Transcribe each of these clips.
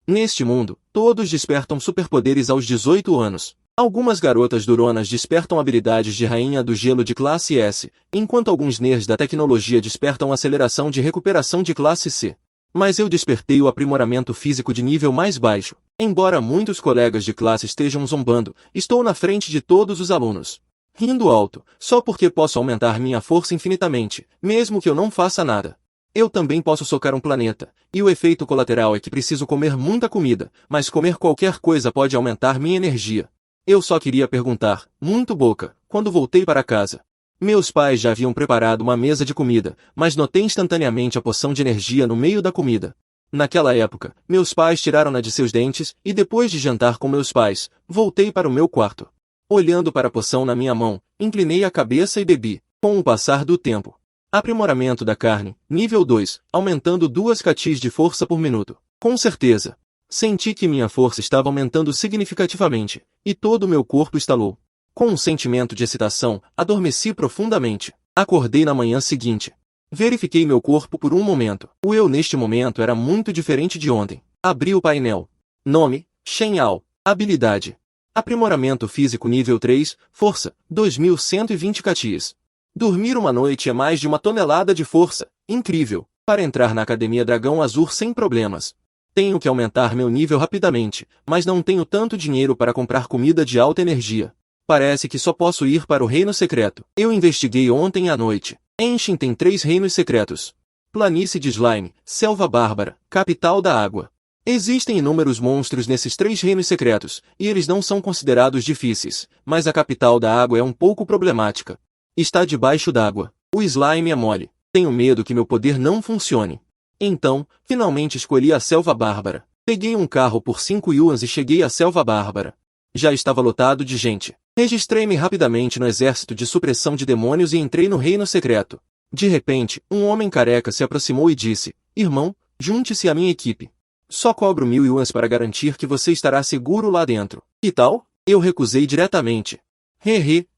Neste mundo, todos despertam superpoderes aos 18 anos. Algumas garotas duronas despertam habilidades de rainha do gelo de classe S, enquanto alguns nerds da tecnologia despertam aceleração de recuperação de classe C. Mas eu despertei o aprimoramento físico de nível mais baixo. Embora muitos colegas de classe estejam zombando, estou na frente de todos os alunos, rindo alto, só porque posso aumentar minha força infinitamente, mesmo que eu não faça nada. Eu também posso socar um planeta, e o efeito colateral é que preciso comer muita comida, mas comer qualquer coisa pode aumentar minha energia. Eu só queria perguntar, muito boca, quando voltei para casa. Meus pais já haviam preparado uma mesa de comida, mas notei instantaneamente a poção de energia no meio da comida. Naquela época, meus pais tiraram-na de seus dentes, e depois de jantar com meus pais, voltei para o meu quarto. Olhando para a poção na minha mão, inclinei a cabeça e bebi. Com o passar do tempo. Aprimoramento da carne, nível 2, aumentando 2 kts de força por minuto. Com certeza. Senti que minha força estava aumentando significativamente, e todo o meu corpo estalou. Com um sentimento de excitação, adormeci profundamente. Acordei na manhã seguinte. Verifiquei meu corpo por um momento. O eu neste momento era muito diferente de ontem. Abri o painel. Nome, Shen Yao. Habilidade. Aprimoramento físico nível 3, força, 2120 kts. Dormir uma noite é mais de 1 tonelada de força. Incrível. Para entrar na Academia Dragão Azul sem problemas. Tenho que aumentar meu nível rapidamente, mas não tenho tanto dinheiro para comprar comida de alta energia. Parece que só posso ir para o Reino Secreto. Eu investiguei ontem à noite. Enshin tem 3 reinos secretos. Planície de Slime, Selva Bárbara, Capital da Água. Existem inúmeros monstros nesses 3 reinos secretos, e eles não são considerados difíceis, mas a Capital da Água é um pouco problemática. Está debaixo d'água. O slime é mole. Tenho medo que meu poder não funcione. Então, finalmente escolhi a Selva Bárbara. Peguei um carro por 5 yuans e cheguei à Selva Bárbara. Já estava lotado de gente. Registrei-me rapidamente no exército de supressão de demônios e entrei no reino secreto. De repente, um homem careca se aproximou e disse, irmão, junte-se à minha equipe. Só cobro 1000 yuans para garantir que você estará seguro lá dentro. Que tal? Eu recusei diretamente.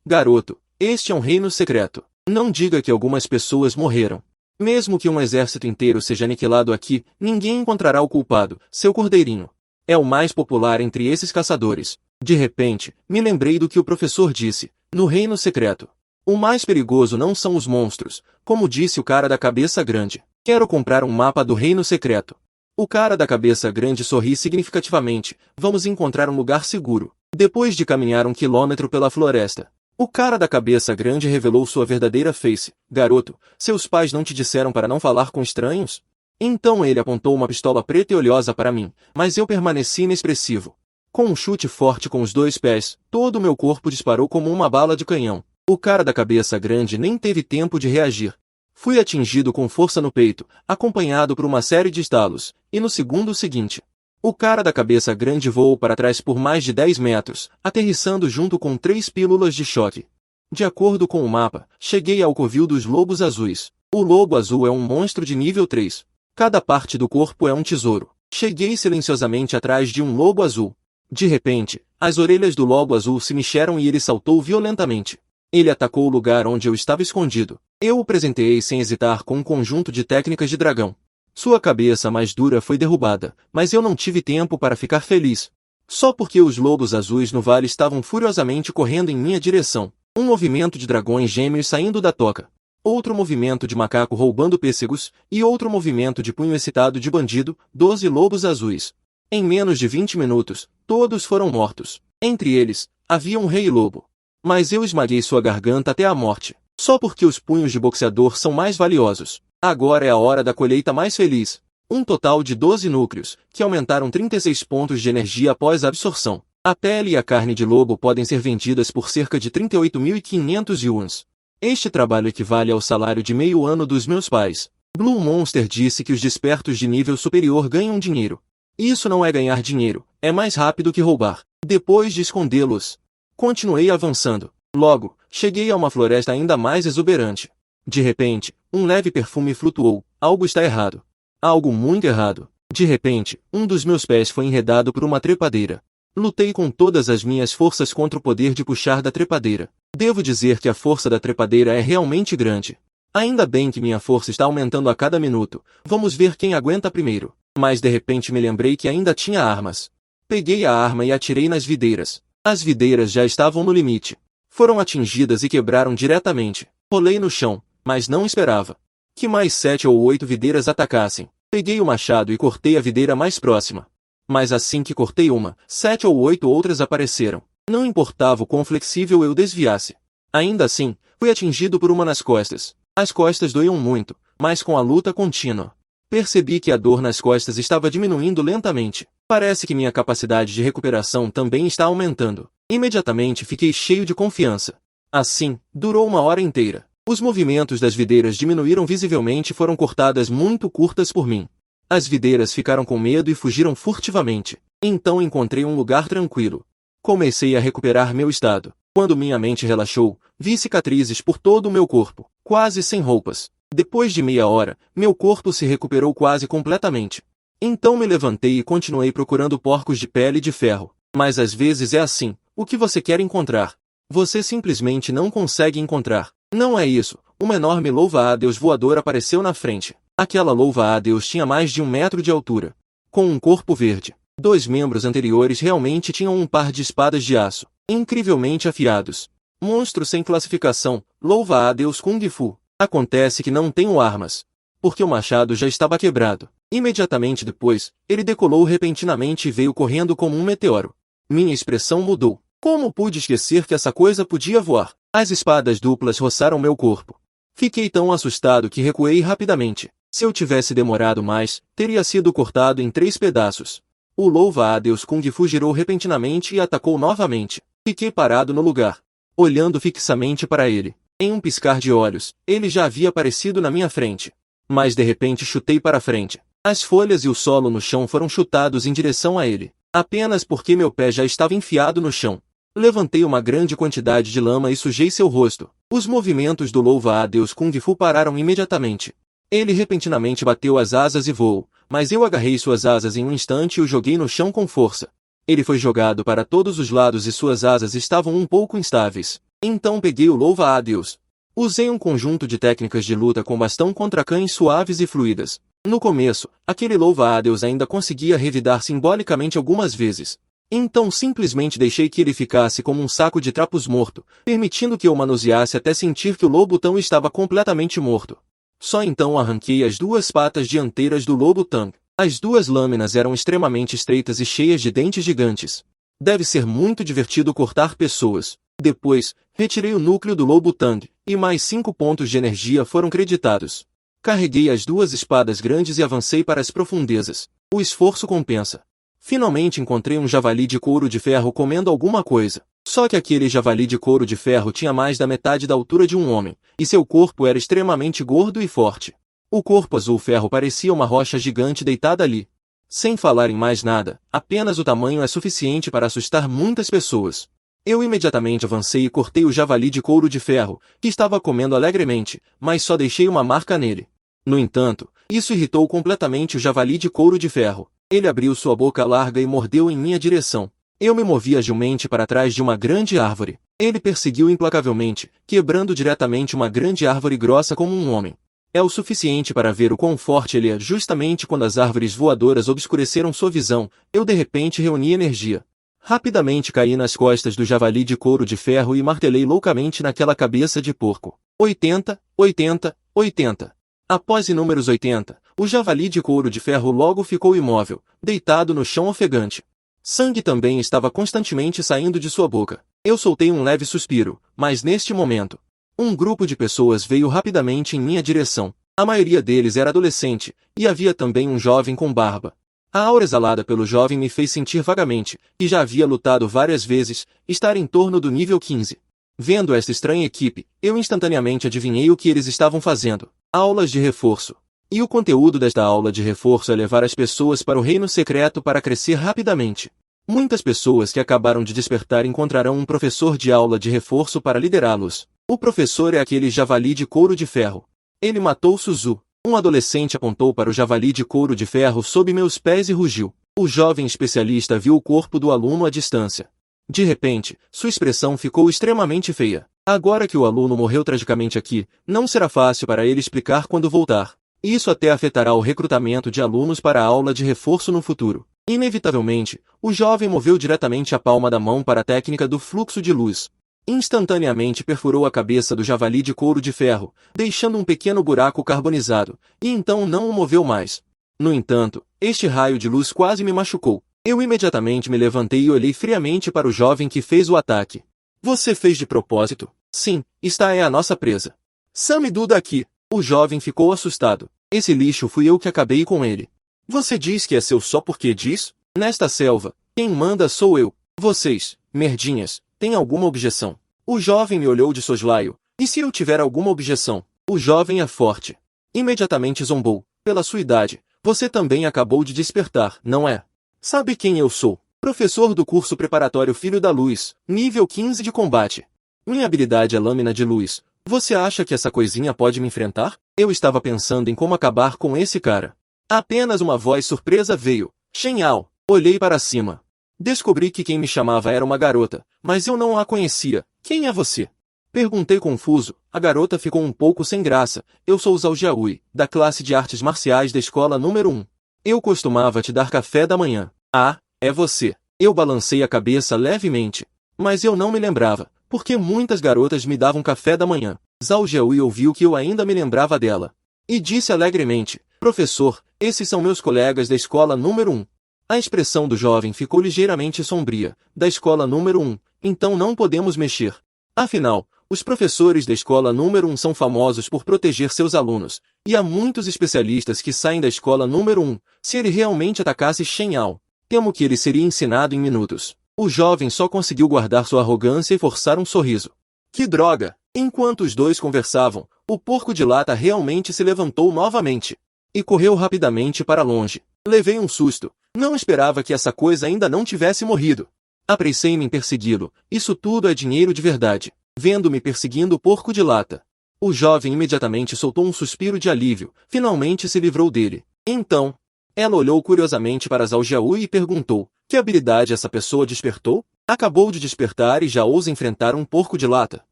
Garoto, este é um reino secreto. Não diga que algumas pessoas morreram. Mesmo que um exército inteiro seja aniquilado aqui, ninguém encontrará o culpado, seu cordeirinho. É o mais popular entre esses caçadores. De repente, me lembrei do que o professor disse, no reino secreto. O mais perigoso não são os monstros, como disse o cara da cabeça grande. Quero comprar um mapa do reino secreto. O cara da cabeça grande sorri significativamente. Vamos encontrar um lugar seguro. Depois de caminhar 1 quilômetro pela floresta, o cara da cabeça grande revelou sua verdadeira face. Garoto, seus pais não te disseram para não falar com estranhos? Então ele apontou uma pistola preta e oleosa para mim, mas eu permaneci inexpressivo. Com um chute forte com os 2 pés, todo o meu corpo disparou como uma bala de canhão. O cara da cabeça grande nem teve tempo de reagir. Fui atingido com força no peito, acompanhado por uma série de estalos, e no segundo seguinte, o cara da cabeça grande voou para trás por mais de 10 metros, aterrissando junto com 3 pílulas de choque. De acordo com o mapa, cheguei ao covil dos lobos azuis. O lobo azul é um monstro de nível 3. Cada parte do corpo é um tesouro. Cheguei silenciosamente atrás de um lobo azul. De repente, as orelhas do lobo azul se mexeram e ele saltou violentamente. Ele atacou o lugar onde eu estava escondido. Eu o presenteei sem hesitar com um conjunto de técnicas de dragão. Sua cabeça mais dura foi derrubada, mas eu não tive tempo para ficar feliz. Só porque os lobos azuis no vale estavam furiosamente correndo em minha direção. Um movimento de dragões gêmeos saindo da toca. Outro movimento de macaco roubando pêssegos, e outro movimento de punho excitado de bandido, 12 lobos azuis. Em menos de 20 minutos, todos foram mortos. Entre eles, havia um rei lobo. Mas eu esmaguei sua garganta até a morte. Só porque os punhos de boxeador são mais valiosos. Agora é a hora da colheita mais feliz. Um total de 12 núcleos, que aumentaram 36 pontos de energia após a absorção. A pele e a carne de lobo podem ser vendidas por cerca de 38.500 yuans. Este trabalho equivale ao salário de meio ano dos meus pais. Blue Monster disse que os despertos de nível superior ganham dinheiro. Isso não é ganhar dinheiro, é mais rápido que roubar. Depois de escondê-los, continuei avançando. Logo, cheguei a uma floresta ainda mais exuberante. De repente, um leve perfume flutuou. Algo está errado. Algo muito errado. De repente, um dos meus pés foi enredado por uma trepadeira. Lutei com todas as minhas forças contra o poder de puxar da trepadeira. Devo dizer que a força da trepadeira é realmente grande. Ainda bem que minha força está aumentando a cada minuto. Vamos ver quem aguenta primeiro. Mas de repente me lembrei que ainda tinha armas. Peguei a arma e atirei nas videiras. As videiras já estavam no limite. Foram atingidas e quebraram diretamente. Rolei no chão, mas não esperava que mais 7 ou 8 videiras atacassem. Peguei o machado e cortei a videira mais próxima. Mas assim que cortei uma, 7 ou 8 outras apareceram. Não importava o quão flexível eu desviasse. Ainda assim, fui atingido por uma nas costas. As costas doíam muito, mas com a luta contínua, percebi que a dor nas costas estava diminuindo lentamente. Parece que minha capacidade de recuperação também está aumentando. Imediatamente fiquei cheio de confiança. Assim, durou uma hora inteira. Os movimentos das videiras diminuíram visivelmente e foram cortadas muito curtas por mim. As videiras ficaram com medo e fugiram furtivamente. Então encontrei um lugar tranquilo. Comecei a recuperar meu estado. Quando minha mente relaxou, vi cicatrizes por todo o meu corpo, quase sem roupas. Depois de meia hora, meu corpo se recuperou quase completamente. Então me levantei e continuei procurando porcos de pele de ferro. Mas às vezes é assim, o que você quer encontrar, você simplesmente não consegue encontrar. Não é isso, uma enorme louva-a-Deus voador apareceu na frente. Aquela louva-a-Deus tinha mais de 1 metro de altura, com um corpo verde. 2 membros anteriores realmente tinham um par de espadas de aço, incrivelmente afiados. Monstro sem classificação, louva-a-Deus Kung Fu. Acontece que não tenho armas, porque o machado já estava quebrado. Imediatamente depois, ele decolou repentinamente e veio correndo como um meteoro. Minha expressão mudou. Como pude esquecer que essa coisa podia voar? As espadas duplas roçaram meu corpo. Fiquei tão assustado que recuei rapidamente. Se eu tivesse demorado mais, teria sido cortado em 3 pedaços. O louva-a-Deus Kung Fu girou repentinamente e atacou novamente. Fiquei parado no lugar, olhando fixamente para ele. Em um piscar de olhos, ele já havia aparecido na minha frente. Mas de repente chutei para frente. As folhas e o solo no chão foram chutados em direção a ele, apenas porque meu pé já estava enfiado no chão. Levantei uma grande quantidade de lama e sujei seu rosto. Os movimentos do louva-a-Deus Kung Fu pararam imediatamente. Ele repentinamente bateu as asas e voou, mas eu agarrei suas asas em um instante e o joguei no chão com força. Ele foi jogado para todos os lados e suas asas estavam um pouco instáveis. Então peguei o louva-a-Deus. Usei um conjunto de técnicas de luta com bastão contra cães suaves e fluidas. No começo, aquele louva-a-Deus ainda conseguia revidar simbolicamente algumas vezes. Então simplesmente deixei que ele ficasse como um saco de trapos morto, permitindo que eu manuseasse até sentir que o lobo-tão estava completamente morto. Só então arranquei as 2 patas dianteiras do lobo-tang. As 2 lâminas eram extremamente estreitas e cheias de dentes gigantes. Deve ser muito divertido cortar pessoas. Depois, retirei o núcleo do lobo-tang, e mais 5 pontos de energia foram creditados. Carreguei as 2 espadas grandes e avancei para as profundezas. O esforço compensa. Finalmente encontrei um javali de couro de ferro comendo alguma coisa. Só que aquele javali de couro de ferro tinha mais da metade da altura de um homem, e seu corpo era extremamente gordo e forte. O corpo azul ferro parecia uma rocha gigante deitada ali. Sem falar em mais nada, apenas o tamanho é suficiente para assustar muitas pessoas. Eu imediatamente avancei e cortei o javali de couro de ferro, que estava comendo alegremente, mas só deixei uma marca nele. No entanto, isso irritou completamente o javali de couro de ferro. Ele abriu sua boca larga e mordeu em minha direção. Eu me movi agilmente para trás de uma grande árvore. Ele perseguiu implacavelmente, quebrando diretamente uma grande árvore grossa como um homem. É o suficiente para ver o quão forte ele é. Justamente quando as árvores voadoras obscureceram sua visão, eu de repente reuni energia. Rapidamente caí nas costas do javali de couro de ferro e martelei loucamente naquela cabeça de porco. 80, 80, 80. Após inúmeros 80, o javali de couro de ferro logo ficou imóvel, deitado no chão ofegante. Sangue também estava constantemente saindo de sua boca. Eu soltei um leve suspiro, mas neste momento, um grupo de pessoas veio rapidamente em minha direção. A maioria deles era adolescente, e havia também um jovem com barba. A aura exalada pelo jovem me fez sentir vagamente, que já havia lutado várias vezes, estar em torno do nível 15. Vendo esta estranha equipe, eu instantaneamente adivinhei o que eles estavam fazendo. Aulas de reforço. E o conteúdo desta aula de reforço é levar as pessoas para o reino secreto para crescer rapidamente. Muitas pessoas que acabaram de despertar encontrarão um professor de aula de reforço para liderá-los. O professor é aquele javali de couro de ferro. Ele matou Suzu. Um adolescente apontou para o javali de couro de ferro sob meus pés e rugiu. O jovem especialista viu o corpo do aluno à distância. De repente, sua expressão ficou extremamente feia. Agora que o aluno morreu tragicamente aqui, não será fácil para ele explicar quando voltar. Isso até afetará o recrutamento de alunos para a aula de reforço no futuro. Inevitavelmente, o jovem moveu diretamente a palma da mão para a técnica do fluxo de luz. Instantaneamente perfurou a cabeça do javali de couro de ferro, deixando um pequeno buraco carbonizado, e então não o moveu mais. No entanto, este raio de luz quase me machucou. Eu imediatamente me levantei e olhei friamente para o jovem que fez o ataque. Você fez de propósito? Sim, esta é a nossa presa. Some daqui. O jovem ficou assustado. Esse lixo fui eu que acabei com ele. Você diz que é seu só porque diz? Nesta selva, quem manda sou eu. Vocês, merdinhas, têm alguma objeção? O jovem me olhou de soslaio. E se eu tiver alguma objeção? O jovem é forte. Imediatamente zombou. Pela sua idade, você também acabou de despertar, não é? Sabe quem eu sou? Professor do curso preparatório Filho da Luz, nível 15 de combate. Minha habilidade é lâmina de luz. Você acha que essa coisinha pode me enfrentar? Eu estava pensando em como acabar com esse cara. Apenas uma voz surpresa veio. Shen Yao. Olhei para cima. Descobri que quem me chamava era uma garota, mas eu não a conhecia. Quem é você? Perguntei confuso. A garota ficou um pouco sem graça. Eu sou Zhao Jiahui, da classe de artes marciais da escola número 1. Eu costumava te dar café da manhã. Ah, é você. Eu balancei a cabeça levemente. Mas eu não me lembrava, porque muitas garotas me davam café da manhã. Zhao Jiahui ouviu que eu ainda me lembrava dela. E disse alegremente, professor, esses são meus colegas da escola número 1. A expressão do jovem ficou ligeiramente sombria. Da escola número 1, então não podemos mexer. Afinal, os professores da escola número 1 são famosos por proteger seus alunos, e há muitos especialistas que saem da escola número 1. Se ele realmente atacasse Shen Yao, temo que ele seria ensinado em minutos. O jovem só conseguiu guardar sua arrogância e forçar um sorriso. Que droga! Enquanto os dois conversavam, o porco de lata realmente se levantou novamente e correu rapidamente para longe. Levei um susto. Não esperava que essa coisa ainda não tivesse morrido. Apressei-me em persegui-lo. Isso tudo é dinheiro de verdade. Vendo-me perseguindo o porco de lata, o jovem imediatamente soltou um suspiro de alívio. Finalmente se livrou dele. Então, ela olhou curiosamente para Zhao Jiahui e perguntou, que habilidade essa pessoa despertou? Acabou de despertar e já ousa enfrentar um porco de lata.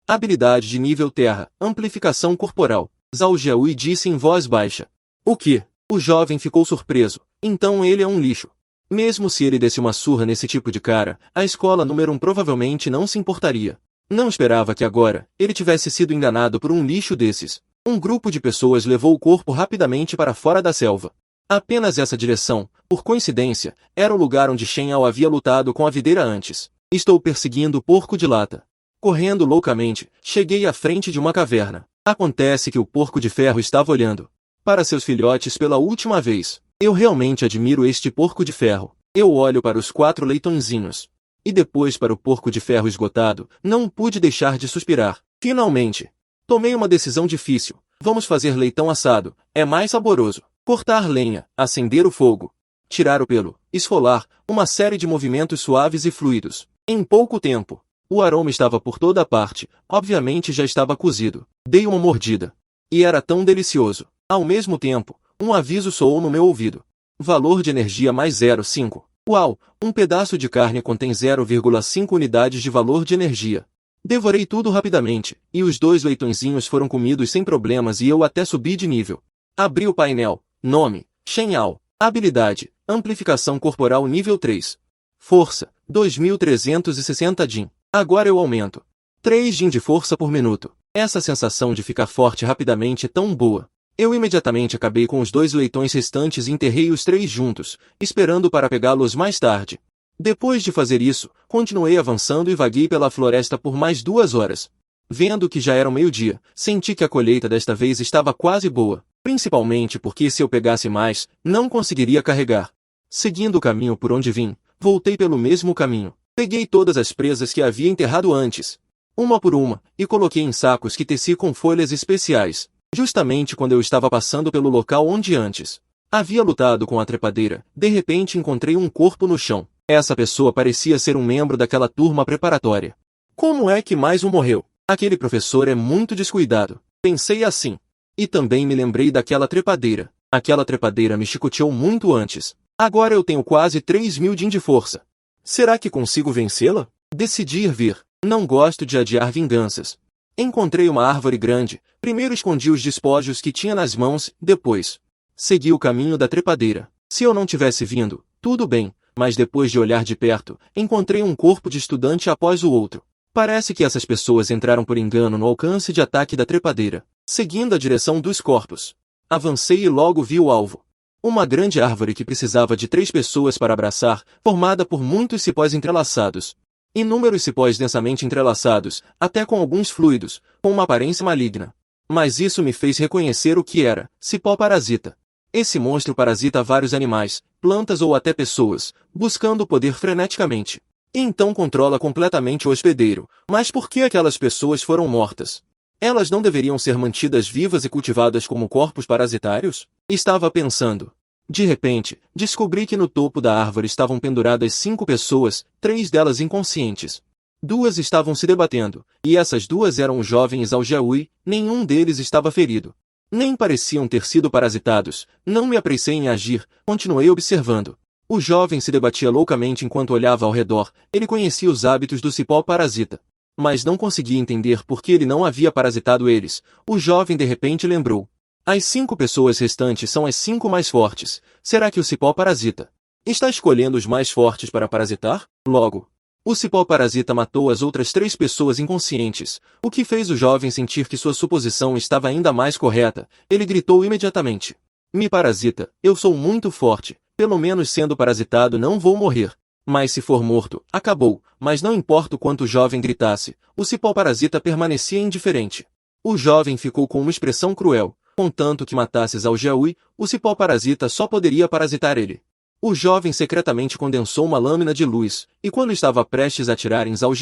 Habilidade de nível terra, amplificação corporal. Zhao Jiahui disse em voz baixa. O quê? O jovem ficou surpreso. Então ele é um lixo. Mesmo se ele desse uma surra nesse tipo de cara, a escola número 1 provavelmente não se importaria. Não esperava que agora, ele tivesse sido enganado por um lixo desses. Um grupo de pessoas levou o corpo rapidamente para fora da selva. Apenas essa direção, por coincidência, era o lugar onde Shen Yao havia lutado com a videira antes. Estou perseguindo o porco de lata. Correndo loucamente, cheguei à frente de uma caverna. Acontece que o porco de ferro estava olhando para seus filhotes pela última vez. Eu realmente admiro este porco de ferro. Eu olho para os 4 leitõezinhos. E depois para o porco de ferro esgotado, não pude deixar de suspirar. Finalmente, tomei uma decisão difícil. Vamos fazer leitão assado. É mais saboroso. Cortar lenha, acender o fogo, tirar o pelo, esfolar, uma série de movimentos suaves e fluidos. Em pouco tempo, o aroma estava por toda parte. Obviamente já estava cozido. Dei uma mordida. E era tão delicioso. Ao mesmo tempo, um aviso soou no meu ouvido. Valor de energia mais 0,5. Uau! Um pedaço de carne contém 0,5 unidades de valor de energia. Devorei tudo rapidamente, e os 2 leitõezinhos foram comidos sem problemas e eu até subi de nível. Abri o painel. Nome, Shen Yao. Habilidade, amplificação corporal nível 3. Força, 2360 Jin. Agora eu aumento. 3 Jin de força por minuto. Essa sensação de ficar forte rapidamente é tão boa. Eu imediatamente acabei com os 2 leitões restantes e enterrei os 3 juntos, esperando para pegá-los mais tarde. Depois de fazer isso, continuei avançando e vaguei pela floresta por mais 2 horas. Vendo que já era o meio-dia, senti que a colheita desta vez estava quase boa, principalmente porque se eu pegasse mais, não conseguiria carregar. Seguindo o caminho por onde vim, voltei pelo mesmo caminho. Peguei todas as presas que havia enterrado antes, uma por uma, e coloquei em sacos que teci com folhas especiais. Justamente quando eu estava passando pelo local onde antes havia lutado com a trepadeira, de repente encontrei um corpo no chão. Essa pessoa parecia ser um membro daquela turma preparatória. Como é que mais um morreu? Aquele professor é muito descuidado. Pensei assim. E também me lembrei daquela trepadeira. Aquela trepadeira me chicoteou muito antes. Agora eu tenho quase 3.000 Jin de força. Será que consigo vencê-la? Decidi ir vir. Não gosto de adiar vinganças. Encontrei uma árvore grande, primeiro escondi os despojos que tinha nas mãos, depois segui o caminho da trepadeira. Se eu não tivesse vindo, tudo bem, mas depois de olhar de perto, encontrei um corpo de estudante após o outro. Parece que essas pessoas entraram por engano no alcance de ataque da trepadeira, seguindo a direção dos corpos. Avancei e logo vi o alvo. Uma grande árvore que precisava de 3 pessoas para abraçar, formada por muitos cipós entrelaçados. Inúmeros cipós densamente entrelaçados, até com alguns fluidos, com uma aparência maligna. Mas isso me fez reconhecer o que era: cipó parasita. Esse monstro parasita vários animais, plantas ou até pessoas, buscando poder freneticamente. E então controla completamente o hospedeiro. Mas por que aquelas pessoas foram mortas? Elas não deveriam ser mantidas vivas e cultivadas como corpos parasitários? Estava pensando. De repente, descobri que no topo da árvore estavam penduradas 5 pessoas, 3 delas inconscientes. 2 estavam se debatendo, e essas 2 eram os jovens Aljaui, nenhum deles estava ferido. Nem pareciam ter sido parasitados. Não me apressei em agir, continuei observando. O jovem se debatia loucamente enquanto olhava ao redor. Ele conhecia os hábitos do cipó parasita, mas não conseguia entender por que ele não havia parasitado eles. O jovem de repente lembrou. As 5 pessoas restantes são as 5 mais fortes. Será que o cipó parasita está escolhendo os mais fortes para parasitar? Logo, o cipó parasita matou as outras 3 pessoas inconscientes, o que fez o jovem sentir que sua suposição estava ainda mais correta. Ele gritou imediatamente. Me parasita, eu sou muito forte, pelo menos sendo parasitado não vou morrer. Mas se for morto, acabou. Mas não importa o quanto o jovem gritasse, o cipó parasita permanecia indiferente. O jovem ficou com uma expressão cruel. Contanto que matasses Aljaui, o cipó parasita só poderia parasitar ele. O jovem secretamente condensou uma lâmina de luz, e quando estava prestes a atirar em Zhao,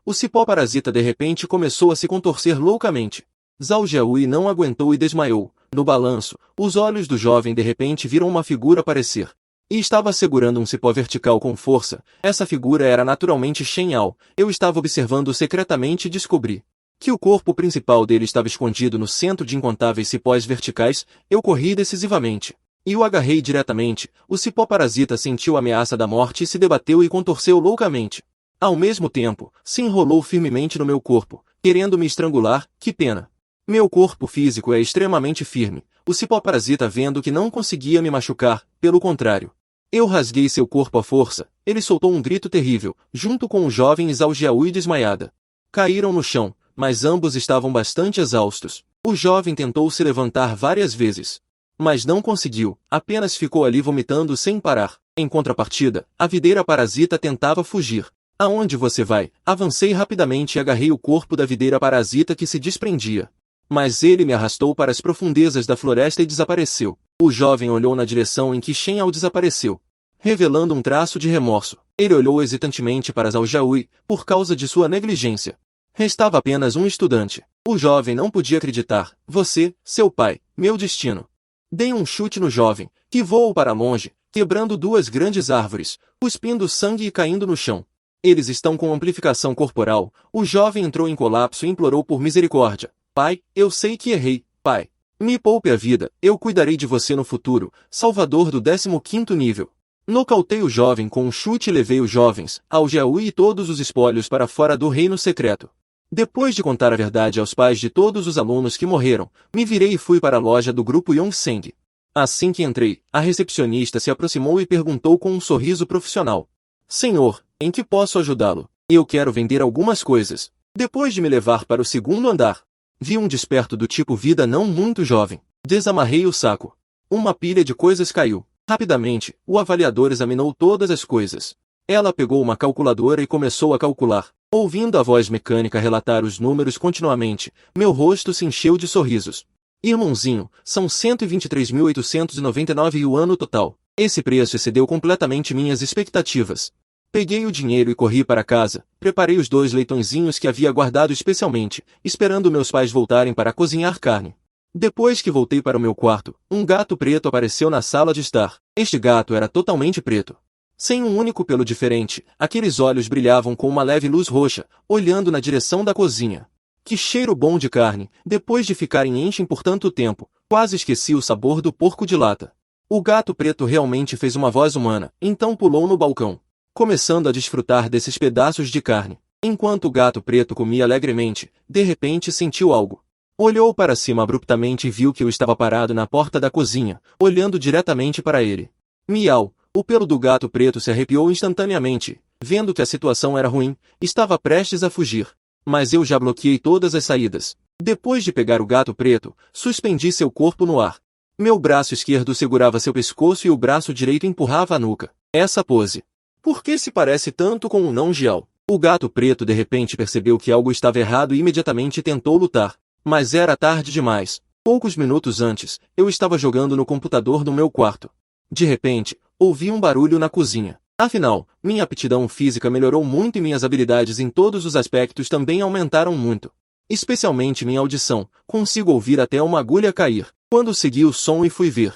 o cipó parasita de repente começou a se contorcer loucamente. Zhao não aguentou e desmaiou. No balanço, os olhos do jovem de repente viram uma figura aparecer. E estava segurando um cipó vertical com força. Essa figura era naturalmente Shen Yao. Eu estava observando secretamente e descobri que o corpo principal dele estava escondido no centro de incontáveis cipós verticais. Eu corri decisivamente e o agarrei diretamente. O cipó parasita sentiu a ameaça da morte e se debateu e contorceu loucamente. Ao mesmo tempo, se enrolou firmemente no meu corpo, querendo me estrangular. Que pena! Meu corpo físico é extremamente firme. O cipó parasita, vendo que não conseguia me machucar, pelo contrário, eu rasguei seu corpo à força. Ele soltou um grito terrível, junto com o jovem Zhao Jiahui desmaiada. Caíram no chão, mas ambos estavam bastante exaustos. O jovem tentou se levantar várias vezes, mas não conseguiu, apenas ficou ali vomitando sem parar. Em contrapartida, a videira parasita tentava fugir. Aonde você vai? Avancei rapidamente e agarrei o corpo da videira parasita que se desprendia. Mas ele me arrastou para as profundezas da floresta e desapareceu. O jovem olhou na direção em que Shen Yao desapareceu, revelando um traço de remorso. Ele olhou hesitantemente para Zhao Jiahui, por causa de sua negligência. Restava apenas um estudante. O jovem não podia acreditar. Você, seu pai, meu destino. Dei um chute no jovem, que voou para longe, quebrando 2 grandes árvores, cuspindo sangue e caindo no chão. Eles estão com amplificação corporal. O jovem entrou em colapso e implorou por misericórdia. Pai, eu sei que errei, pai. Me poupe a vida, eu cuidarei de você no futuro, salvador do 15º nível. Nocautei o jovem com um chute e levei os jovens, Aljaui e todos os espólios para fora do reino secreto. Depois de contar a verdade aos pais de todos os alunos que morreram, me virei e fui para a loja do grupo Yongzheng. Assim que entrei, a recepcionista se aproximou e perguntou com um sorriso profissional. Senhor, em que posso ajudá-lo? Eu quero vender algumas coisas. Depois de me levar para o 2º andar, vi um desperto do tipo vida não muito jovem. Desamarrei o saco. Uma pilha de coisas caiu. Rapidamente, o avaliador examinou todas as coisas. Ela pegou uma calculadora e começou a calcular. Ouvindo a voz mecânica relatar os números continuamente, meu rosto se encheu de sorrisos. Irmãozinho, são 123.899 o ano total. Esse preço excedeu completamente minhas expectativas. Peguei o dinheiro e corri para casa. Preparei os 2 leitõezinhos que havia guardado especialmente, esperando meus pais voltarem para cozinhar carne. Depois que voltei para o meu quarto, um gato preto apareceu na sala de estar. Este gato era totalmente preto, sem um único pelo diferente. Aqueles olhos brilhavam com uma leve luz roxa, olhando na direção da cozinha. Que cheiro bom de carne! Depois de ficar em Enshin por tanto tempo, quase esqueci o sabor do porco de lata. O gato preto realmente fez uma voz humana, então pulou no balcão, começando a desfrutar desses pedaços de carne. Enquanto o gato preto comia alegremente, de repente sentiu algo. Olhou para cima abruptamente e viu que eu estava parado na porta da cozinha, olhando diretamente para ele. Miau! O pelo do gato preto se arrepiou instantaneamente, vendo que a situação era ruim, estava prestes a fugir. Mas eu já bloqueei todas as saídas. Depois de pegar o gato preto, suspendi seu corpo no ar. Meu braço esquerdo segurava seu pescoço e o braço direito empurrava a nuca. Essa pose. Por que se parece tanto com um não-gial? O gato preto de repente percebeu que algo estava errado e imediatamente tentou lutar. Mas era tarde demais. Poucos minutos antes, eu estava jogando no computador do meu quarto. De repente, ouvi um barulho na cozinha. Afinal, minha aptidão física melhorou muito e minhas habilidades em todos os aspectos também aumentaram muito. Especialmente minha audição, consigo ouvir até uma agulha cair. Quando segui o som e fui ver.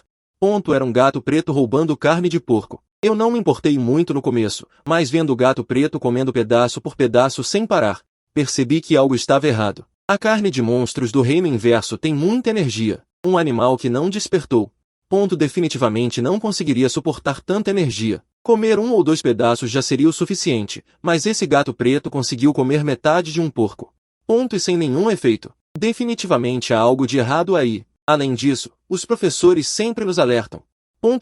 Era um gato preto roubando carne de porco. Eu não me importei muito no começo, mas vendo o gato preto comendo pedaço por pedaço sem parar, percebi que algo estava errado. A carne de monstros do reino inverso tem muita energia. Um animal que não despertou. Definitivamente não conseguiria suportar tanta energia. Comer 1 ou 2 pedaços já seria o suficiente, mas esse gato preto conseguiu comer metade de um porco. E sem nenhum efeito. Definitivamente há algo de errado aí. Além disso, os professores sempre nos alertam.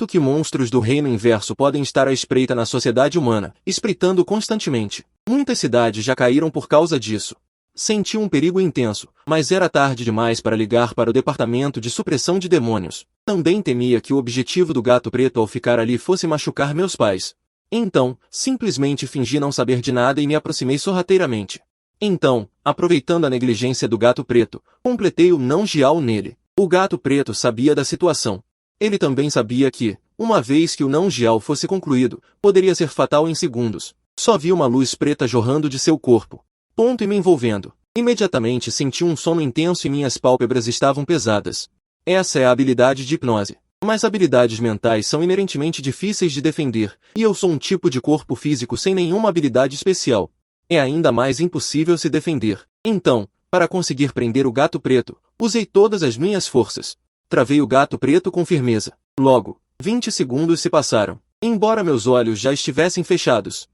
Que monstros do reino inverso podem estar à espreita na sociedade humana, espreitando constantemente. Muitas cidades já caíram por causa disso. Senti um perigo intenso, mas era tarde demais para ligar para o departamento de supressão de demônios. Também temia que o objetivo do gato preto ao ficar ali fosse machucar meus pais. Então, simplesmente fingi não saber de nada e me aproximei sorrateiramente. Então, aproveitando a negligência do gato preto, completei o não-gial nele. O gato preto sabia da situação. Ele também sabia que, uma vez que o não-gial fosse concluído, poderia ser fatal em segundos. Só vi uma luz preta jorrando de seu corpo. E me envolvendo. Imediatamente senti um sono intenso e minhas pálpebras estavam pesadas. Essa é a habilidade de hipnose. Mas habilidades mentais são inerentemente difíceis de defender, e eu sou um tipo de corpo físico sem nenhuma habilidade especial. É ainda mais impossível se defender. Então, para conseguir prender o gato preto, usei todas as minhas forças. Travei o gato preto com firmeza. Logo, 20 segundos se passaram. Embora meus olhos já estivessem fechados,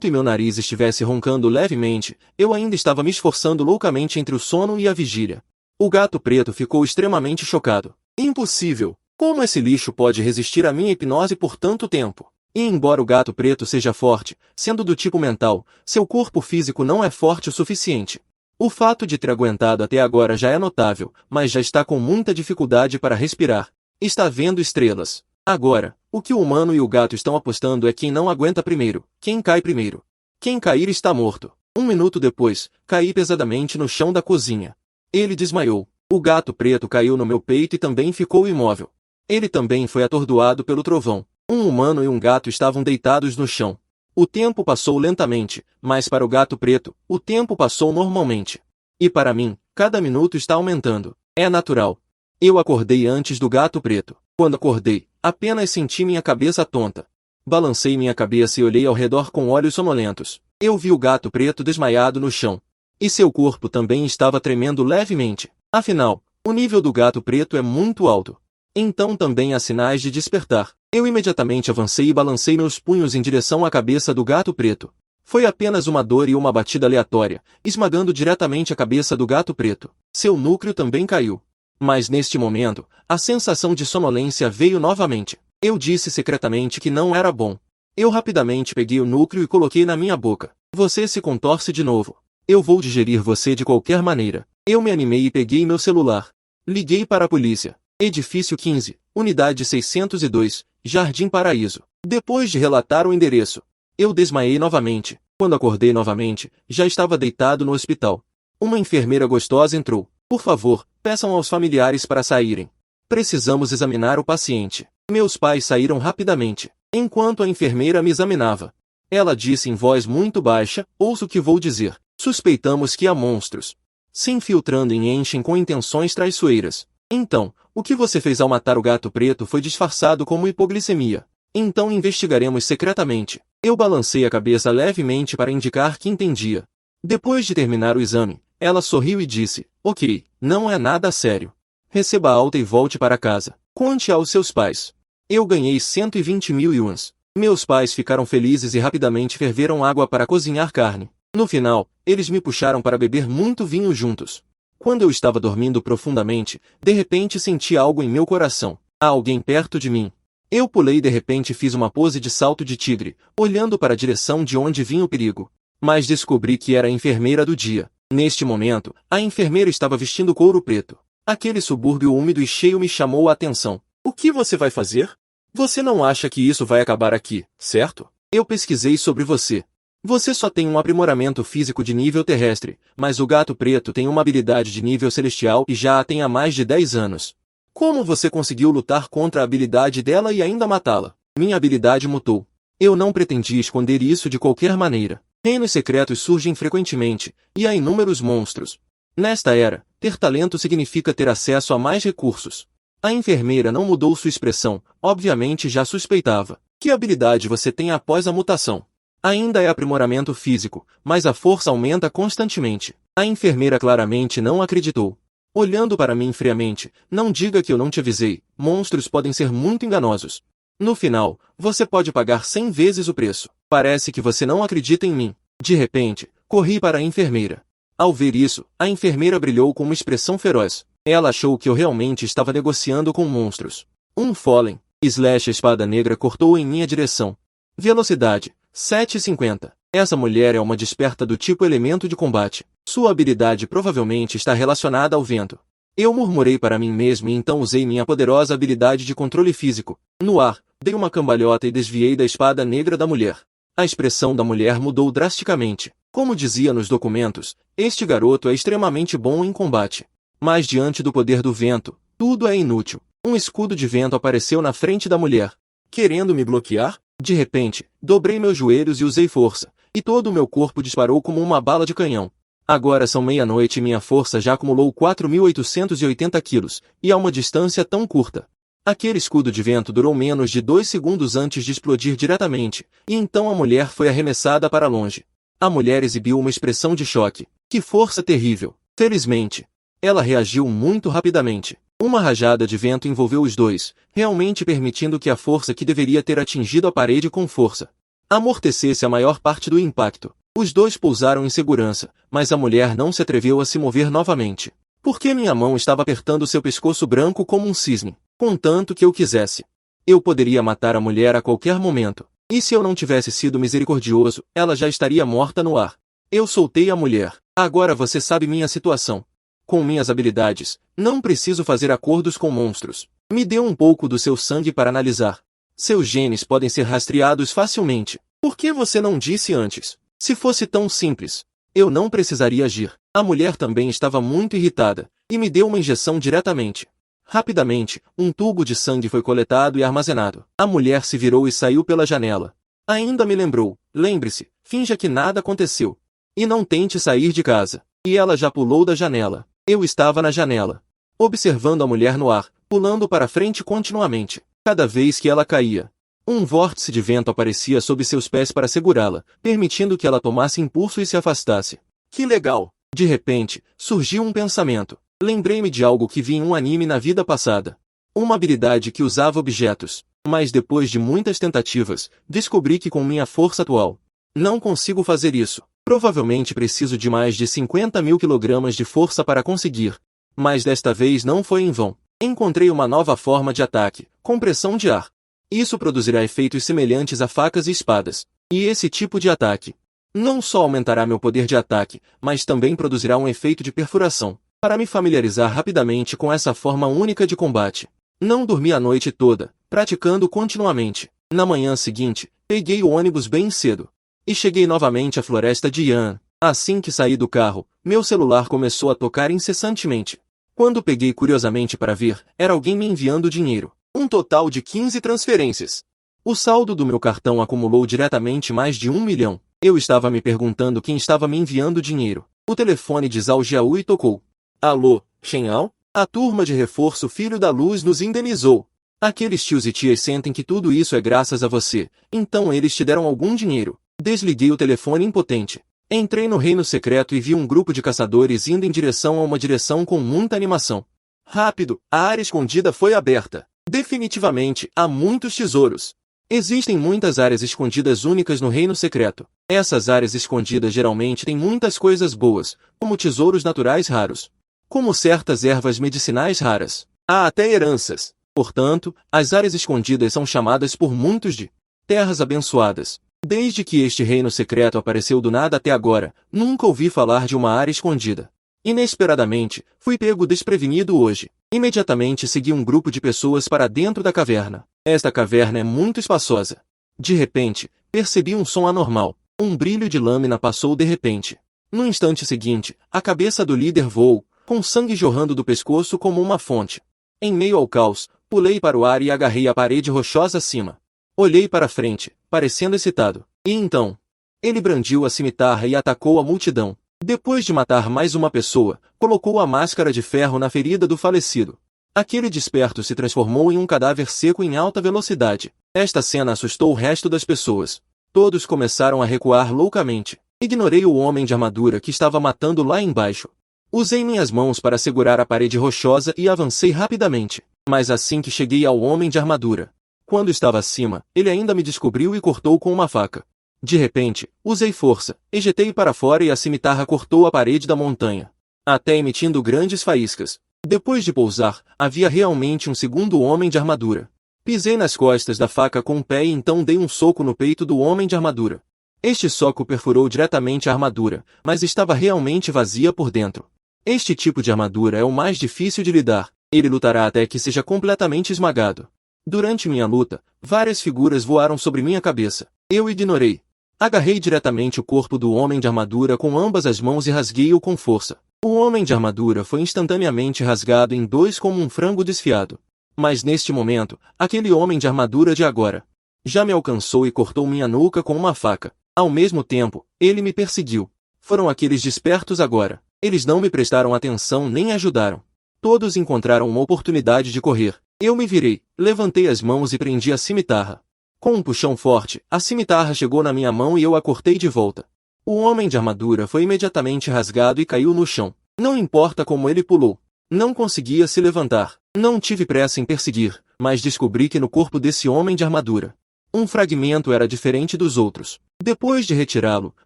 e meu nariz estivesse roncando levemente, eu ainda estava me esforçando loucamente entre o sono e a vigília. O gato preto ficou extremamente chocado. Impossível! Como esse lixo pode resistir à minha hipnose por tanto tempo? E embora o gato preto seja forte, sendo do tipo mental, seu corpo físico não é forte o suficiente. O fato de ter aguentado até agora já é notável, mas já está com muita dificuldade para respirar. Está vendo estrelas. Agora, o que o humano e o gato estão apostando é quem não aguenta primeiro, quem cai primeiro. Quem cair está morto. 1 minuto depois, caí pesadamente no chão da cozinha. Ele desmaiou. O gato preto caiu no meu peito e também ficou imóvel. Ele também foi atordoado pelo trovão. Um humano e um gato estavam deitados no chão. O tempo passou lentamente, mas para o gato preto, o tempo passou normalmente. E para mim, cada minuto está aumentando. É natural. Eu acordei antes do gato preto. Quando acordei, apenas senti minha cabeça tonta. Balancei minha cabeça e olhei ao redor com olhos sonolentos. Eu vi o gato preto desmaiado no chão. E seu corpo também estava tremendo levemente. Afinal, o nível do gato preto é muito alto. Então também há sinais de despertar. Eu imediatamente avancei e balancei meus punhos em direção à cabeça do gato preto. Foi apenas uma dor e uma batida aleatória, esmagando diretamente a cabeça do gato preto. Seu núcleo também caiu. Mas neste momento, a sensação de sonolência veio novamente. Eu disse secretamente que não era bom. Eu rapidamente peguei o núcleo e coloquei na minha boca. Você se contorce de novo. Eu vou digerir você de qualquer maneira. Eu me animei e peguei meu celular. Liguei para a polícia. Edifício 15, Unidade 602, Jardim Paraíso. Depois de relatar o endereço, eu desmaiei novamente. Quando acordei novamente, já estava deitado no hospital. Uma enfermeira gostosa entrou. Por favor, peçam aos familiares para saírem. Precisamos examinar o paciente. Meus pais saíram rapidamente, enquanto a enfermeira me examinava. Ela disse em voz muito baixa, ouça o que vou dizer. Suspeitamos que há monstros se infiltrando e enchem com intenções traiçoeiras. Então, o que você fez ao matar o gato preto foi disfarçado como hipoglicemia. Então investigaremos secretamente. Eu balancei a cabeça levemente para indicar que entendia. Depois de terminar o exame, ela sorriu e disse, ok, não é nada sério. Receba a alta e volte para casa. Conte aos seus pais. Eu ganhei 120 mil yuans. Meus pais ficaram felizes e rapidamente ferveram água para cozinhar carne. No final, eles me puxaram para beber muito vinho juntos. Quando eu estava dormindo profundamente, de repente senti algo em meu coração. Há alguém perto de mim. Eu pulei e de repente fiz uma pose de salto de tigre, olhando para a direção de onde vinha o perigo. Mas descobri que era a enfermeira do dia. Neste momento, a enfermeira estava vestindo couro preto. Aquele subúrbio úmido e cheio me chamou a atenção. O que você vai fazer? Você não acha que isso vai acabar aqui, certo? Eu pesquisei sobre você. Você só tem um aprimoramento físico de nível terrestre, mas o gato preto tem uma habilidade de nível celestial e já a tem há mais de 10 anos. Como você conseguiu lutar contra a habilidade dela e ainda matá-la? Minha habilidade mutou. Eu não pretendia esconder isso de qualquer maneira. Reinos secretos surgem frequentemente, e há inúmeros monstros. Nesta era, ter talento significa ter acesso a mais recursos. A enfermeira não mudou sua expressão, obviamente já suspeitava. Que habilidade você tem após a mutação? Ainda é aprimoramento físico, mas a força aumenta constantemente. A enfermeira claramente não acreditou. Olhando para mim friamente, não diga que eu não te avisei, monstros podem ser muito enganosos. No final, você pode pagar 100 vezes o preço. Parece que você não acredita em mim. De repente, corri para a enfermeira. Ao ver isso, a enfermeira brilhou com uma expressão feroz. Ela achou que eu realmente estava negociando com monstros. Um Fallen, / espada negra cortou em minha direção. Velocidade, 750. Essa mulher é uma desperta do tipo elemento de combate. Sua habilidade provavelmente está relacionada ao vento. Eu murmurei para mim mesmo e então usei minha poderosa habilidade de controle físico. No ar, dei uma cambalhota e desviei da espada negra da mulher. A expressão da mulher mudou drasticamente. Como dizia nos documentos, este garoto é extremamente bom em combate. Mas diante do poder do vento, tudo é inútil. Um escudo de vento apareceu na frente da mulher. Querendo me bloquear? De repente, dobrei meus joelhos e usei força, e todo o meu corpo disparou como uma bala de canhão. Agora são meia-noite e minha força já acumulou 4.880 quilos, e a uma distância tão curta. Aquele escudo de vento durou menos de 2 segundos antes de explodir diretamente, e então a mulher foi arremessada para longe. A mulher exibiu uma expressão de choque. Que força terrível! Felizmente, ela reagiu muito rapidamente. Uma rajada de vento envolveu os dois, realmente permitindo que a força que deveria ter atingido a parede com força amortecesse a maior parte do impacto. Os dois pousaram em segurança, mas a mulher não se atreveu a se mover novamente. Porque minha mão estava apertando seu pescoço branco como um cisne, contanto que eu quisesse. Eu poderia matar a mulher a qualquer momento. E se eu não tivesse sido misericordioso, ela já estaria morta no ar. Eu soltei a mulher. Agora você sabe minha situação. Com minhas habilidades, não preciso fazer acordos com monstros. Me dê um pouco do seu sangue para analisar. Seus genes podem ser rastreados facilmente. Por que você não disse antes? Se fosse tão simples, eu não precisaria agir. A mulher também estava muito irritada, e me deu uma injeção diretamente. Rapidamente, um tubo de sangue foi coletado e armazenado. A mulher se virou e saiu pela janela. Ainda me lembrou, lembre-se, finja que nada aconteceu. E não tente sair de casa. E ela já pulou da janela. Eu estava na janela, observando a mulher no ar, pulando para frente continuamente. Cada vez que ela caía, um vórtice de vento aparecia sob seus pés para segurá-la, permitindo que ela tomasse impulso e se afastasse. Que legal! De repente, surgiu um pensamento. Lembrei-me de algo que vi em um anime na vida passada. Uma habilidade que usava objetos. Mas depois de muitas tentativas, descobri que com minha força atual, não consigo fazer isso. Provavelmente preciso de mais de 50.000 kg de força para conseguir. Mas desta vez não foi em vão. Encontrei uma nova forma de ataque, compressão de ar. Isso produzirá efeitos semelhantes a facas e espadas. E esse tipo de ataque não só aumentará meu poder de ataque, mas também produzirá um efeito de perfuração. Para me familiarizar rapidamente com essa forma única de combate, não dormi a noite toda, praticando continuamente. Na manhã seguinte, peguei o ônibus bem cedo. E cheguei novamente à floresta de Yan. Assim que saí do carro, meu celular começou a tocar incessantemente. Quando peguei curiosamente para ver, era alguém me enviando dinheiro. Um total de 15 transferências. O saldo do meu cartão acumulou diretamente mais de 1 milhão. Eu estava me perguntando quem estava me enviando dinheiro. O telefone de Zhao Jiahui tocou. Alô, Shenhao? A turma de reforço Filho da Luz nos indenizou. Aqueles tios e tias sentem que tudo isso é graças a você, então eles te deram algum dinheiro. Desliguei o telefone impotente. Entrei no reino secreto e vi um grupo de caçadores indo em direção a uma direção com muita animação. Rápido, a área escondida foi aberta. Definitivamente, há muitos tesouros. Existem muitas áreas escondidas únicas no reino secreto. Essas áreas escondidas geralmente têm muitas coisas boas, como tesouros naturais raros, como certas ervas medicinais raras. Há até heranças. Portanto, as áreas escondidas são chamadas por muitos de terras abençoadas. Desde que este reino secreto apareceu do nada até agora, nunca ouvi falar de uma área escondida. Inesperadamente, fui pego desprevenido hoje. Imediatamente segui um grupo de pessoas para dentro da caverna. Esta caverna é muito espaçosa. De repente, percebi um som anormal. Um brilho de lâmina passou de repente. No instante seguinte, a cabeça do líder voou, com sangue jorrando do pescoço como uma fonte. Em meio ao caos, pulei para o ar e agarrei a parede rochosa acima. Olhei para frente, parecendo excitado. E então, ele brandiu a cimitarra e atacou a multidão. Depois de matar mais uma pessoa, colocou a máscara de ferro na ferida do falecido. Aquele desperto se transformou em um cadáver seco em alta velocidade. Esta cena assustou o resto das pessoas. Todos começaram a recuar loucamente. Ignorei o homem de armadura que estava matando lá embaixo. Usei minhas mãos para segurar a parede rochosa e avancei rapidamente. Mas assim que cheguei ao homem de armadura, quando estava acima, ele ainda me descobriu e cortou com uma faca. De repente, usei força, ejetei para fora e a cimitarra cortou a parede da montanha, até emitindo grandes faíscas. Depois de pousar, havia realmente um segundo homem de armadura. Pisei nas costas da faca com o pé e então dei um soco no peito do homem de armadura. Este soco perfurou diretamente a armadura, mas estava realmente vazia por dentro. Este tipo de armadura é o mais difícil de lidar. Ele lutará até que seja completamente esmagado. Durante minha luta, várias figuras voaram sobre minha cabeça. Eu ignorei. Agarrei diretamente o corpo do homem de armadura com ambas as mãos e rasguei-o com força. O homem de armadura foi instantaneamente rasgado em dois como um frango desfiado. Mas neste momento, aquele homem de armadura de agora já me alcançou e cortou minha nuca com uma faca. Ao mesmo tempo, ele me perseguiu. Foram aqueles despertos agora. Eles não me prestaram atenção nem ajudaram. Todos encontraram uma oportunidade de correr. Eu me virei, levantei as mãos e prendi a cimitarra. Com um puxão forte, a cimitarra chegou na minha mão e eu a cortei de volta. O homem de armadura foi imediatamente rasgado e caiu no chão. Não importa como ele pulou. Não conseguia se levantar. Não tive pressa em perseguir, mas descobri que no corpo desse homem de armadura, um fragmento era diferente dos outros. Depois de retirá-lo,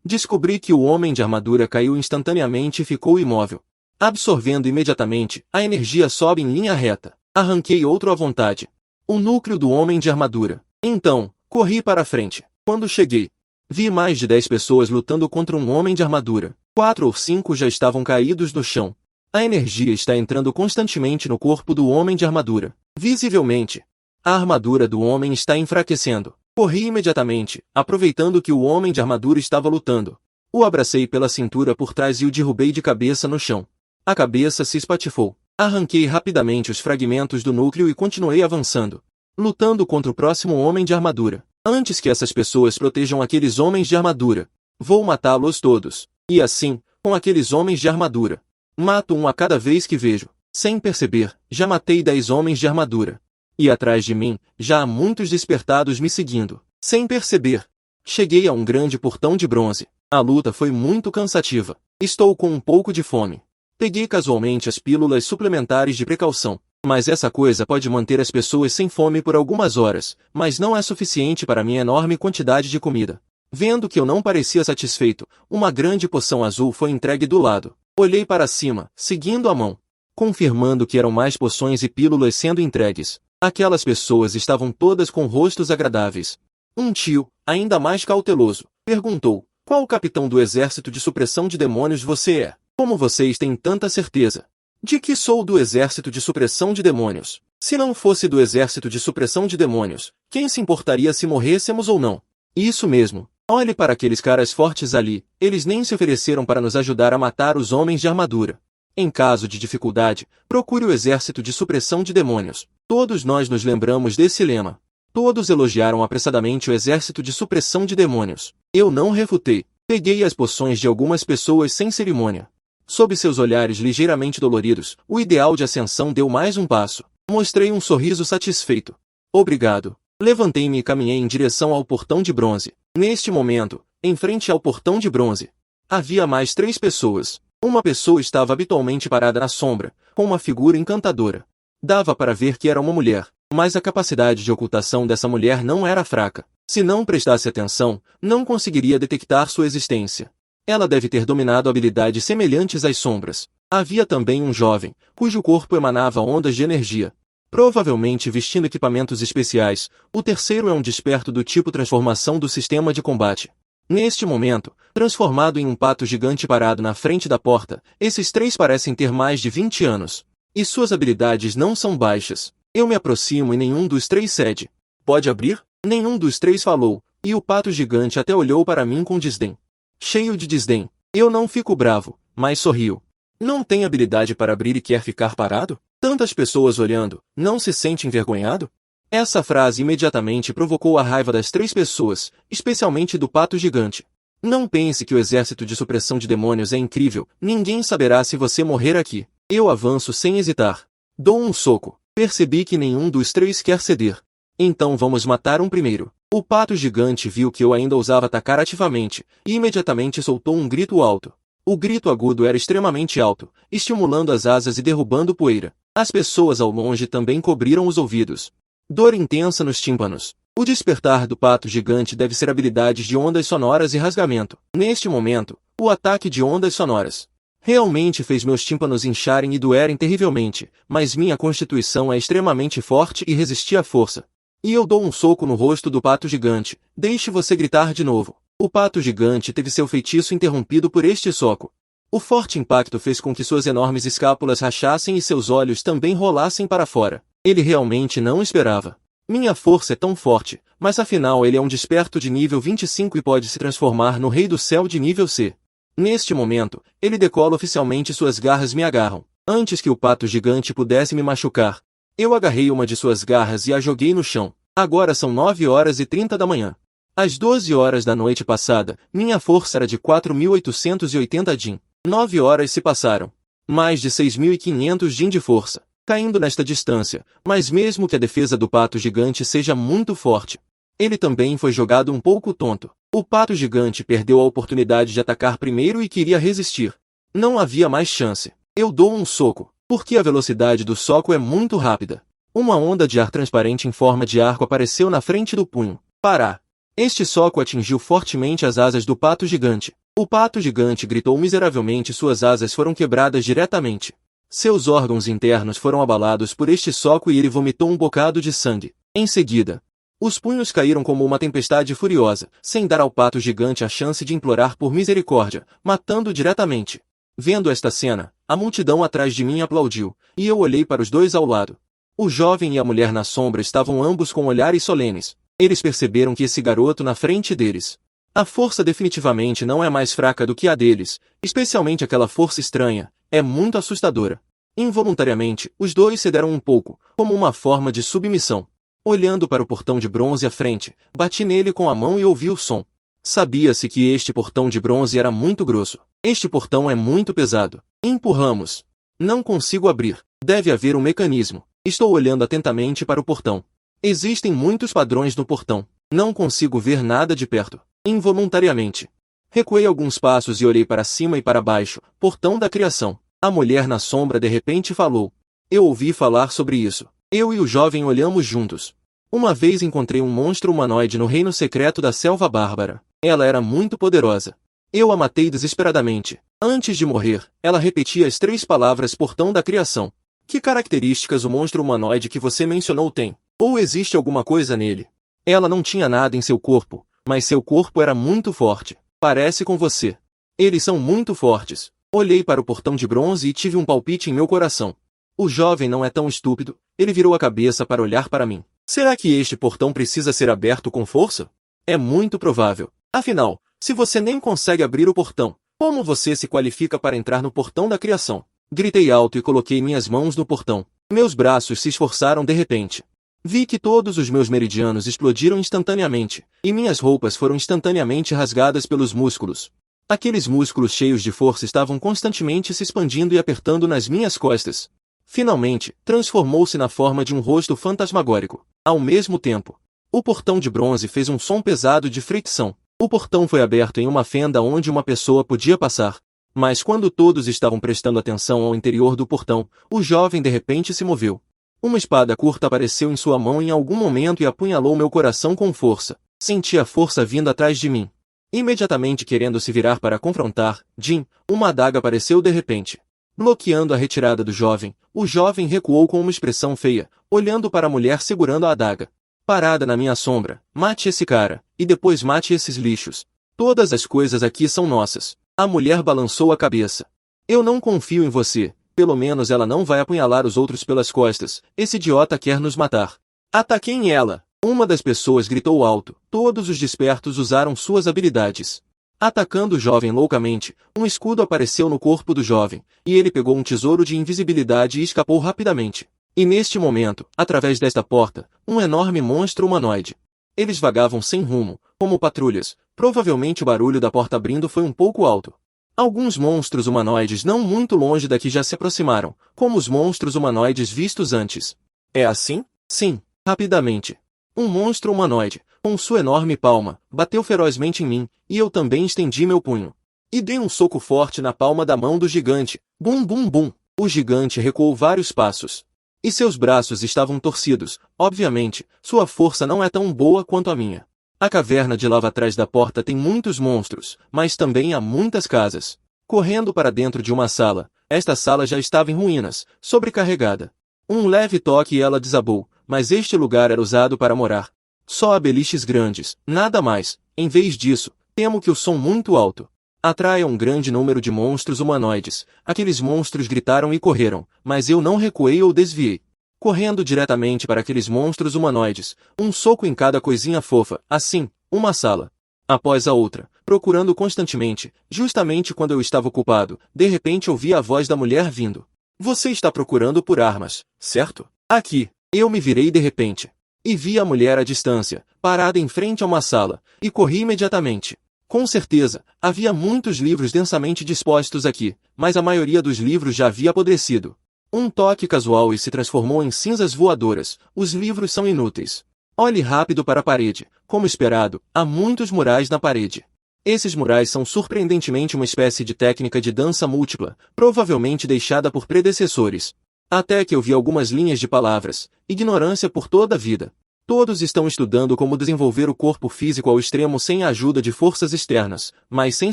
descobri que o homem de armadura caiu instantaneamente e ficou imóvel, absorvendo imediatamente a energia sobe em linha reta. Arranquei outro à vontade. O núcleo do homem de armadura. Então, corri para a frente. Quando cheguei, vi mais de 10 pessoas lutando contra um homem de armadura. 4 ou 5 já estavam caídos no chão. A energia está entrando constantemente no corpo do homem de armadura. Visivelmente, a armadura do homem está enfraquecendo. Corri imediatamente, aproveitando que o homem de armadura estava lutando. O abracei pela cintura por trás e o derrubei de cabeça no chão. A cabeça se espatifou. Arranquei rapidamente os fragmentos do núcleo e continuei avançando, lutando contra o próximo homem de armadura. Antes que essas pessoas protejam aqueles homens de armadura, vou matá-los todos. E assim, com aqueles homens de armadura, mato um a cada vez que vejo. Sem perceber, já matei 10 homens de armadura. E atrás de mim, já há muitos despertados me seguindo. Sem perceber, cheguei a um grande portão de bronze. A luta foi muito cansativa. Estou com um pouco de fome. Peguei casualmente as pílulas suplementares de precaução. Mas essa coisa pode manter as pessoas sem fome por algumas horas, mas não é suficiente para minha enorme quantidade de comida. Vendo que eu não parecia satisfeito, uma grande poção azul foi entregue do lado. Olhei para cima, seguindo a mão, confirmando que eram mais poções e pílulas sendo entregues. Aquelas pessoas estavam todas com rostos agradáveis. Um tio, ainda mais cauteloso, perguntou: qual capitão do exército de supressão de demônios você é? Como vocês têm tanta certeza de que sou do exército de supressão de demônios? Se não fosse do exército de supressão de demônios, quem se importaria se morrêssemos ou não? Isso mesmo. Olhe para aqueles caras fortes ali, eles nem se ofereceram para nos ajudar a matar os homens de armadura. Em caso de dificuldade, procure o exército de supressão de demônios. Todos nós nos lembramos desse lema. Todos elogiaram apressadamente o exército de supressão de demônios. Eu não refutei. Peguei as poções de algumas pessoas sem cerimônia. Sob seus olhares ligeiramente doloridos, o ideal de ascensão deu mais um passo. Mostrei um sorriso satisfeito. Obrigado. Levantei-me e caminhei em direção ao portão de bronze. Neste momento, em frente ao portão de bronze, havia mais 3 pessoas. Uma pessoa estava habitualmente parada na sombra, com uma figura encantadora. Dava para ver que era uma mulher. Mas a capacidade de ocultação dessa mulher não era fraca. Se não prestasse atenção, não conseguiria detectar sua existência. Ela deve ter dominado habilidades semelhantes às sombras. Havia também um jovem, cujo corpo emanava ondas de energia, provavelmente vestindo equipamentos especiais. O terceiro é um desperto do tipo transformação do sistema de combate. Neste momento, transformado em um pato gigante parado na frente da porta, esses três parecem ter mais de 20 anos. E suas habilidades não são baixas. Eu me aproximo e nenhum dos três cede. Pode abrir? Nenhum dos três falou, e o pato gigante até olhou para mim com desdém. Cheio de desdém. Eu não fico bravo, mas sorrio. Não tem habilidade para abrir e quer ficar parado? Tantas pessoas olhando, não se sente envergonhado? Essa frase imediatamente provocou a raiva das três pessoas, especialmente do pato gigante. Não pense que o exército de supressão de demônios é incrível, ninguém saberá se você morrer aqui. Eu avanço sem hesitar. Dou um soco. Percebi que nenhum dos três quer ceder. Então vamos matar um primeiro. O pato gigante viu que eu ainda ousava atacar ativamente, e imediatamente soltou um grito alto. O grito agudo era extremamente alto, estimulando as asas e derrubando poeira. As pessoas ao longe também cobriram os ouvidos. Dor intensa nos tímpanos. O despertar do pato gigante deve ser habilidades de ondas sonoras e rasgamento. Neste momento, o ataque de ondas sonoras realmente fez meus tímpanos incharem e doerem terrivelmente, mas minha constituição é extremamente forte e resisti à força. E eu dou um soco no rosto do pato gigante. Deixe você gritar de novo. O pato gigante teve seu feitiço interrompido por este soco. O forte impacto fez com que suas enormes escápulas rachassem e seus olhos também rolassem para fora. Ele realmente não esperava. Minha força é tão forte, mas afinal ele é um desperto de nível 25 e pode se transformar no Rei do Céu de nível C. Neste momento, ele decola oficialmente e suas garras me agarram. Antes que o pato gigante pudesse me machucar, eu agarrei uma de suas garras e a joguei no chão. Agora são 9h30 da manhã. Às 12 horas da noite passada, minha força era de 4.880 Jin. 9 horas se passaram. Mais de 6.500 Jin de força, caindo nesta distância, mas mesmo que a defesa do pato gigante seja muito forte, ele também foi jogado um pouco tonto. O pato gigante perdeu a oportunidade de atacar primeiro e queria resistir. Não havia mais chance. Eu dou um soco, porque a velocidade do soco é muito rápida. Uma onda de ar transparente em forma de arco apareceu na frente do punho. Pará! Este soco atingiu fortemente as asas do pato gigante. O pato gigante gritou miseravelmente e suas asas foram quebradas diretamente. Seus órgãos internos foram abalados por este soco e ele vomitou um bocado de sangue. Em seguida, os punhos caíram como uma tempestade furiosa, sem dar ao pato gigante a chance de implorar por misericórdia, matando diretamente. Vendo esta cena, a multidão atrás de mim aplaudiu, e eu olhei para os dois ao lado. O jovem e a mulher na sombra estavam ambos com olhares solenes. Eles perceberam que esse garoto na frente deles, a força definitivamente não é mais fraca do que a deles, especialmente aquela força estranha, é muito assustadora. Involuntariamente, os dois cederam um pouco, como uma forma de submissão. Olhando para o portão de bronze à frente, bati nele com a mão e ouvi o som. Sabia-se que este portão de bronze era muito grosso. Este portão é muito pesado. Empurramos. Não consigo abrir. Deve haver um mecanismo. Estou olhando atentamente para o portão. Existem muitos padrões no portão. Não consigo ver nada de perto. Involuntariamente, recuei alguns passos e olhei para cima e para baixo. Portão da criação. A mulher na sombra de repente falou. Eu ouvi falar sobre isso. Eu e o jovem olhamos juntos. Uma vez encontrei um monstro humanoide no reino secreto da Selva Bárbara. Ela era muito poderosa. Eu a matei desesperadamente. Antes de morrer, ela repetia as 3 palavras portão da criação. Que características o monstro humanoide que você mencionou tem? Ou existe alguma coisa nele? Ela não tinha nada em seu corpo, mas seu corpo era muito forte. Parece com você. Eles são muito fortes. Olhei para o portão de bronze e tive um palpite em meu coração. O jovem não é tão estúpido, ele virou a cabeça para olhar para mim. Será que este portão precisa ser aberto com força? É muito provável. Afinal, se você nem consegue abrir o portão, como você se qualifica para entrar no portão da criação? Gritei alto e coloquei minhas mãos no portão. Meus braços se esforçaram de repente. Vi que todos os meus meridianos explodiram instantaneamente, e minhas roupas foram instantaneamente rasgadas pelos músculos. Aqueles músculos cheios de força estavam constantemente se expandindo e apertando nas minhas costas. Finalmente, transformou-se na forma de um rosto fantasmagórico. Ao mesmo tempo, o portão de bronze fez um som pesado de fricção. O portão foi aberto em uma fenda onde uma pessoa podia passar. Mas quando todos estavam prestando atenção ao interior do portão, o jovem de repente se moveu. Uma espada curta apareceu em sua mão em algum momento e apunhalou meu coração com força. Senti a força vindo atrás de mim. Imediatamente querendo se virar para confrontar, Jim, uma adaga apareceu de repente. Bloqueando a retirada do jovem, o jovem recuou com uma expressão feia, olhando para a mulher segurando a adaga. Parada na minha sombra, mate esse cara, e depois mate esses lixos. Todas as coisas aqui são nossas. A mulher balançou a cabeça. Eu não confio em você, pelo menos ela não vai apunhalar os outros pelas costas, esse idiota quer nos matar. Ataquem ela! Uma das pessoas gritou alto, todos os despertos usaram suas habilidades. Atacando o jovem loucamente, um escudo apareceu no corpo do jovem, e ele pegou um tesouro de invisibilidade e escapou rapidamente. E neste momento, através desta porta, um enorme monstro humanoide. Eles vagavam sem rumo, como patrulhas, provavelmente o barulho da porta abrindo foi um pouco alto. Alguns monstros humanoides não muito longe daqui já se aproximaram, como os monstros humanoides vistos antes. É assim? Sim, rapidamente. Um monstro humanoide, com sua enorme palma, bateu ferozmente em mim, e eu também estendi meu punho. E dei um soco forte na palma da mão do gigante. Bum bum bum. O gigante recuou vários passos. E seus braços estavam torcidos. Obviamente, sua força não é tão boa quanto a minha. A caverna de lava atrás da porta tem muitos monstros, mas também há muitas casas. Correndo para dentro de uma sala, esta sala já estava em ruínas, sobrecarregada. Um leve toque e ela desabou, mas este lugar era usado para morar. Só há beliches grandes, nada mais. Em vez disso, temo que o som muito alto atraia um grande número de monstros humanoides. Aqueles monstros gritaram e correram, mas eu não recuei ou desviei. Correndo diretamente para aqueles monstros humanoides, um soco em cada coisinha fofa, assim, uma sala após a outra, procurando constantemente, justamente quando eu estava ocupado, de repente ouvi a voz da mulher vindo. Você está procurando por armas, certo? Aqui. Eu me virei de repente. E vi a mulher à distância, parada em frente a uma sala, e corri imediatamente. Com certeza, havia muitos livros densamente dispostos aqui, mas a maioria dos livros já havia apodrecido. Um toque casual e se transformou em cinzas voadoras. Os livros são inúteis. Olhe rápido para a parede. Como esperado, há muitos murais na parede. Esses murais são surpreendentemente uma espécie de técnica de dança múltipla, provavelmente deixada por predecessores. Até que eu vi algumas linhas de palavras. Ignorância por toda a vida. Todos estão estudando como desenvolver o corpo físico ao extremo sem a ajuda de forças externas, mas sem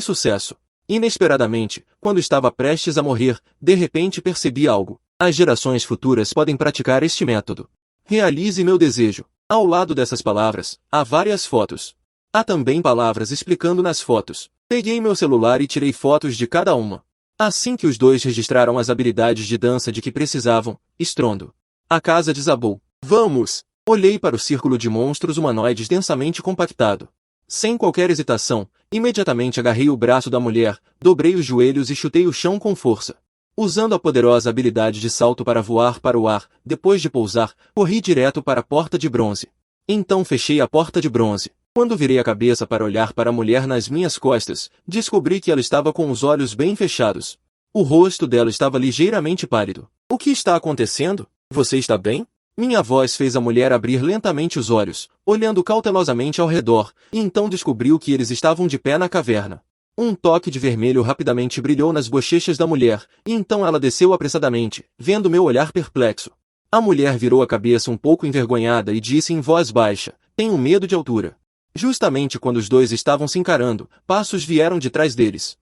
sucesso. Inesperadamente, quando estava prestes a morrer, de repente percebi algo. As gerações futuras podem praticar este método. Realize meu desejo. Ao lado dessas palavras, há várias fotos. Há também palavras explicando nas fotos. Peguei meu celular e tirei fotos de cada uma. Assim que os dois registraram as habilidades de dança de que precisavam, estrondo. A casa desabou. Vamos! Olhei para o círculo de monstros humanoides densamente compactado. Sem qualquer hesitação, imediatamente agarrei o braço da mulher, dobrei os joelhos e chutei o chão com força. Usando a poderosa habilidade de salto para voar para o ar, depois de pousar, corri direto para a porta de bronze. Então fechei a porta de bronze. Quando virei a cabeça para olhar para a mulher nas minhas costas, descobri que ela estava com os olhos bem fechados. O rosto dela estava ligeiramente pálido. O que está acontecendo? Você está bem? Minha voz fez a mulher abrir lentamente os olhos, olhando cautelosamente ao redor, e então descobriu que eles estavam de pé na caverna. Um toque de vermelho rapidamente brilhou nas bochechas da mulher, e então ela desceu apressadamente, vendo meu olhar perplexo. A mulher virou a cabeça um pouco envergonhada e disse em voz baixa, tenho medo de altura. Justamente quando os dois estavam se encarando, passos vieram de trás deles.